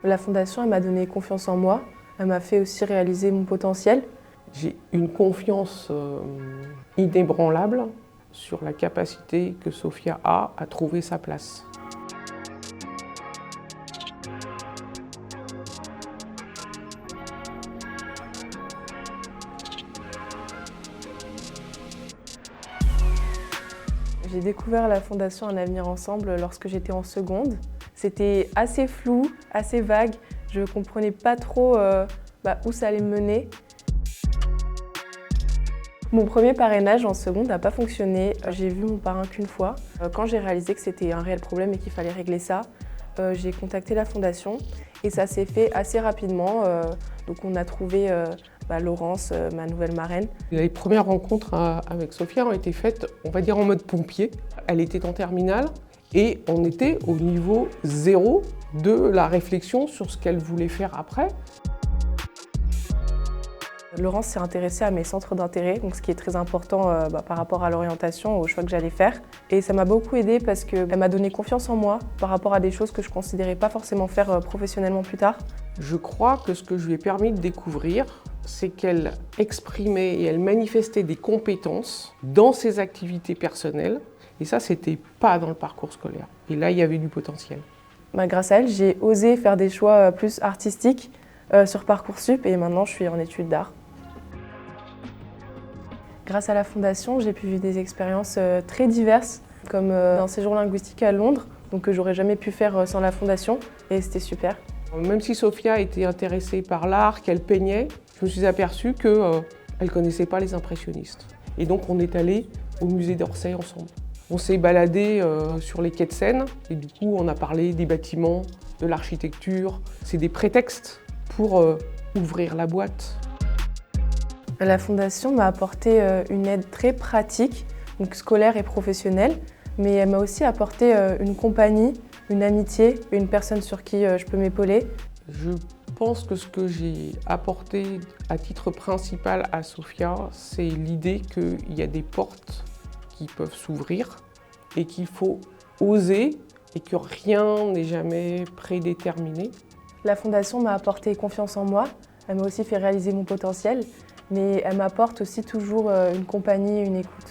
La fondation, elle m'a donné confiance en moi. Elle m'a fait aussi réaliser mon potentiel. J'ai une confiance inébranlable sur la capacité que Sophia a à trouver sa place. J'ai découvert la fondation Un avenir ensemble lorsque j'étais en seconde. C'était assez flou, assez vague. Je ne comprenais pas trop où ça allait me mener. Mon premier parrainage en seconde n'a pas fonctionné. J'ai vu mon parrain qu'une fois. Quand j'ai réalisé que c'était un réel problème et qu'il fallait régler ça, j'ai contacté la fondation et ça s'est fait assez rapidement. Donc on a trouvé Laurence, ma nouvelle marraine. Les premières rencontres avec Sophia ont été faites, on va dire, en mode pompier. Elle était en terminale et on était au niveau zéro de la réflexion sur ce qu'elle voulait faire après. Laurence s'est intéressée à mes centres d'intérêt, donc ce qui est très important par rapport à l'orientation, au choix que j'allais faire. Et ça m'a beaucoup aidée parce qu'elle m'a donné confiance en moi par rapport à des choses que je ne considérais pas forcément faire professionnellement plus tard. Je crois que ce que je lui ai permis de découvrir, c'est qu'elle exprimait et elle manifestait des compétences dans ses activités personnelles. Et ça, c'était pas dans le parcours scolaire. Et là, il y avait du potentiel. Grâce à elle, j'ai osé faire des choix plus artistiques sur Parcoursup et maintenant je suis en études d'art. Grâce à la fondation, j'ai pu vivre des expériences très diverses, comme un séjour linguistique à Londres, donc que j'aurais jamais pu faire sans la fondation, et c'était super. Même si Sophia était intéressée par l'art, qu'elle peignait, je me suis aperçue qu'elle ne connaissait pas les impressionnistes. Et donc on est allé au musée d'Orsay ensemble. On s'est baladé sur les quais de Seine, et du coup on a parlé des bâtiments, de l'architecture. C'est des prétextes pour ouvrir la boîte. La fondation m'a apporté une aide très pratique, donc scolaire et professionnelle, mais elle m'a aussi apporté une compagnie, une amitié, une personne sur qui je peux m'épauler. Je pense que ce que j'ai apporté à titre principal à Sophia, c'est l'idée qu'il y a des portes qui peuvent s'ouvrir et qu'il faut oser et que rien n'est jamais prédéterminé. La fondation m'a apporté confiance en moi, elle m'a aussi fait réaliser mon potentiel, mais elle m'apporte aussi toujours une compagnie et une écoute.